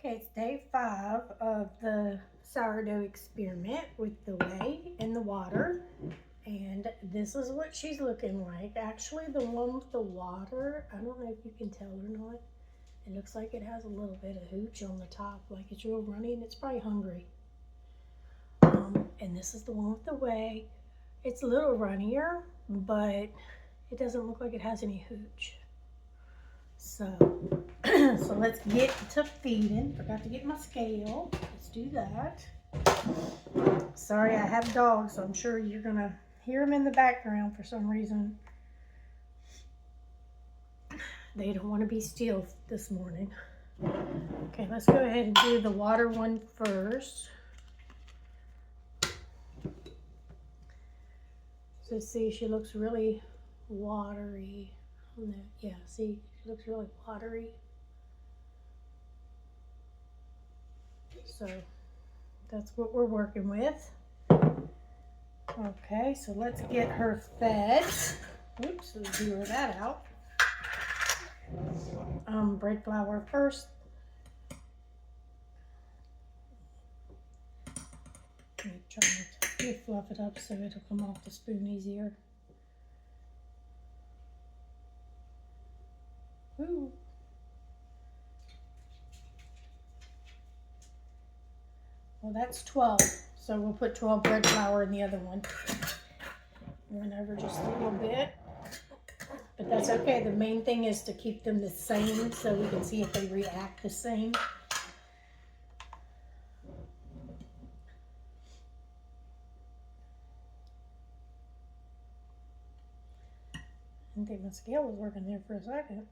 Okay, it's day 5 of the sourdough experiment with the whey and the water. And this is what she's looking like. Actually, the one with the water, I don't know if you can tell or not. It looks like it has a little bit of hooch on the top, like it's real runny, and it's probably hungry. And this is the one with the whey. It's a little runnier, but it doesn't look like it has any hooch. So, so let's get to feeding. Forgot to get my scale. Let's do that. Sorry, I have dogs, so I'm sure you're gonna hear them in the background for some reason. They don't want to be still this morning. Okay, let's go ahead and do the water one first. So see, she looks really watery. Yeah, see, she looks really watery. So that's what we're working with. Okay, so let's get her fed. Oops, let's zero that out. Bread flour first. I'm trying to fluff it up so it'll come off the spoon easier. Ooh. Well, that's 12, so we'll put 12 bread flour in the other one. Run over just a little bit, but that's okay. The main thing is to keep them the same so we can see if they react the same. I didn't think my scale was working there for a second.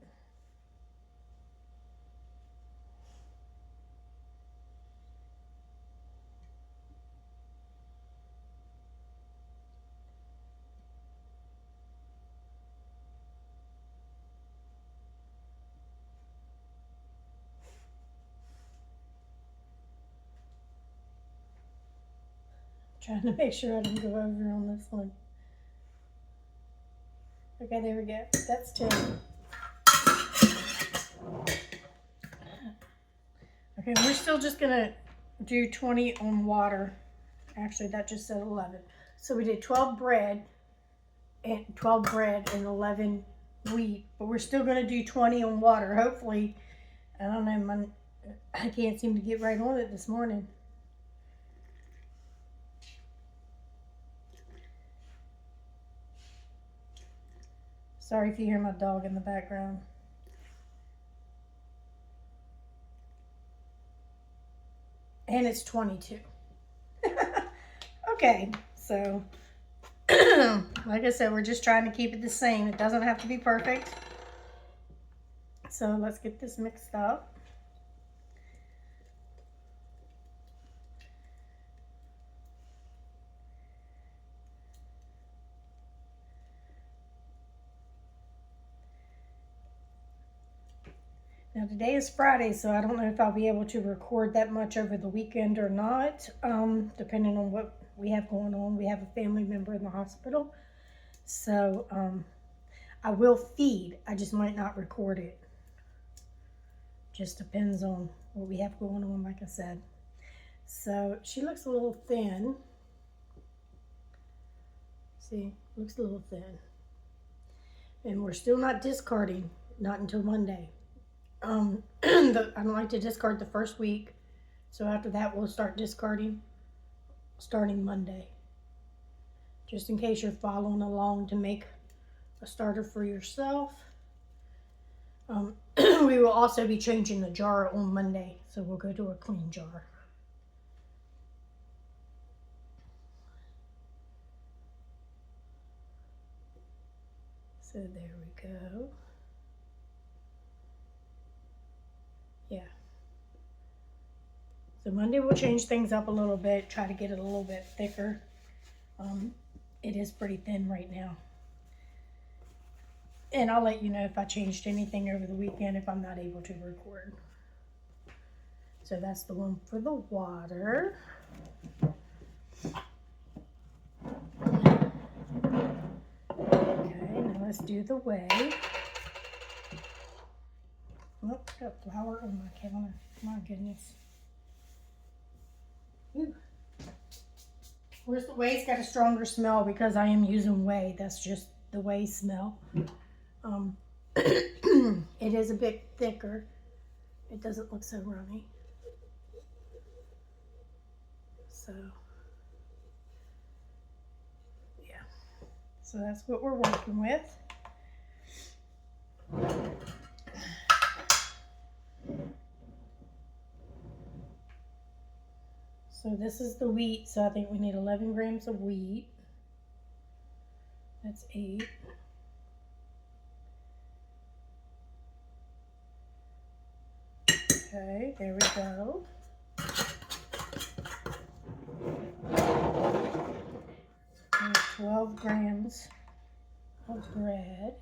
Trying to make sure I don't go over on this one. Okay, there we go. That's 10. Okay, we're still just gonna do 20 on water. Actually, that just said 11. So we did 12 bread and 11 wheat, but we're still gonna do 20 on water. Hopefully, I don't know, I can't seem to get right on it this morning. Sorry if you hear my dog in the background. And it's 22. Okay, so like I said, we're just trying to keep it the same. It doesn't have to be perfect. So let's get this mixed up. Now today is Friday, so I don't know if I'll be able to record that much over the weekend or not, depending on what we have going on. We have a family member in the hospital, so I will feed. I just might not record it. Just depends on what we have going on, like I said. So she looks a little thin. See, looks a little thin. And we're still not discarding, not until Monday. I don't like to discard the first week, so after that we'll start discarding starting Monday, just in case you're following along to make a starter for yourself. We will also be changing the jar on Monday, so we'll go to a clean jar. So there we go. Yeah. So Monday we'll change things up a little bit, try to get it a little bit thicker. It is pretty thin right now. And I'll let you know if I changed anything over the weekend if I'm not able to record. So that's the one for the water. Okay, now let's do the whey. Oh, got flour on my counter. My goodness. Ooh. Where's the whey's got a stronger smell because I am using whey. That's just the whey smell. It is a bit thicker. It doesn't look so runny. So, yeah. So that's what we're working with. So this is the wheat. So I think we need 11 grams of wheat. That's 8. Okay, there we go. And 12 grams of bread.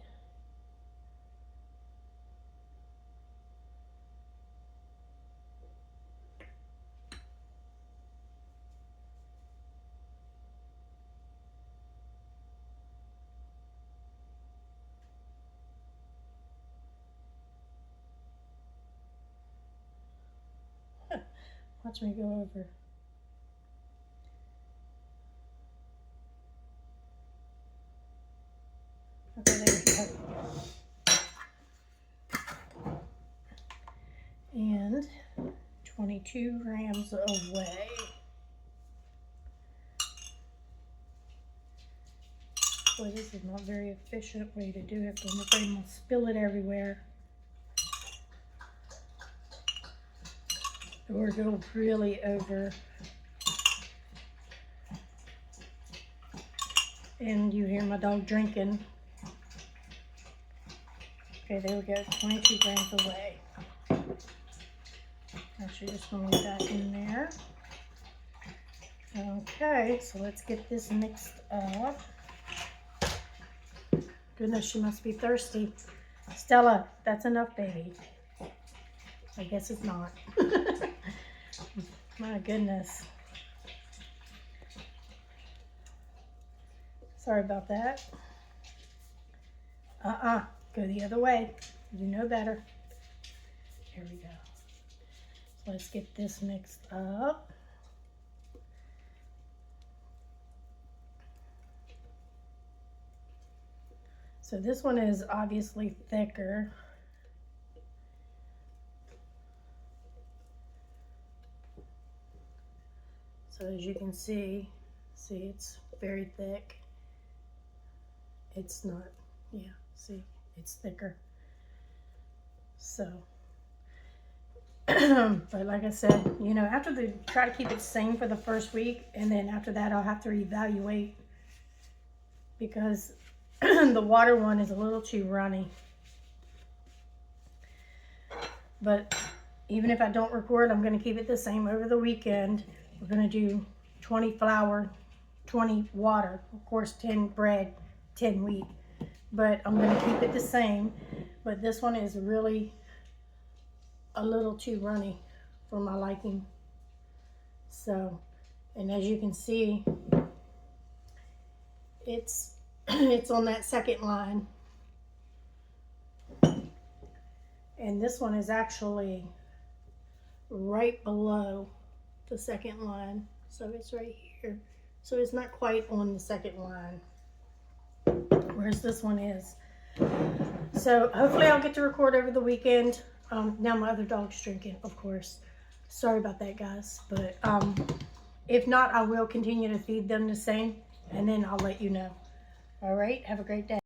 Watch me go over. Okay, there we go. And 22 grams of whey. Boy, this is not a very efficient way to do it, but I'm afraid I'm gonna spill it everywhere. Or go really over. And you hear my dog drinking. Okay, there we go, 22 grams of whey. Actually, just going back in there. Okay, so let's get this mixed up. Goodness, she must be thirsty. Stella, that's enough, baby. I guess it's not. My goodness. Sorry about that. Go the other way. You know better. Here we go. So let's get this mixed up. So this one is obviously thicker. So as you can see it's very thick. It's not, yeah, see, it's thicker. So, but like I said, you know, try to keep it same for the first week, and then after that I'll have to evaluate because the water one is a little too runny. But even if I don't record, I'm going to keep it the same over the weekend. We're going to do 20 flour, 20 water, of course 10 bread, 10 wheat. But I'm going to keep it the same. But this one is really a little too runny for my liking. So, and as you can see, it's on that second line. And this one is actually right below the second line. So it's right here. So it's not quite on the second line, whereas this one is. So hopefully I'll get to record over the weekend. Now my other dog's drinking, of course. Sorry about that, guys. But if not, I will continue to feed them the same, and then I'll let you know. All right, have a great day.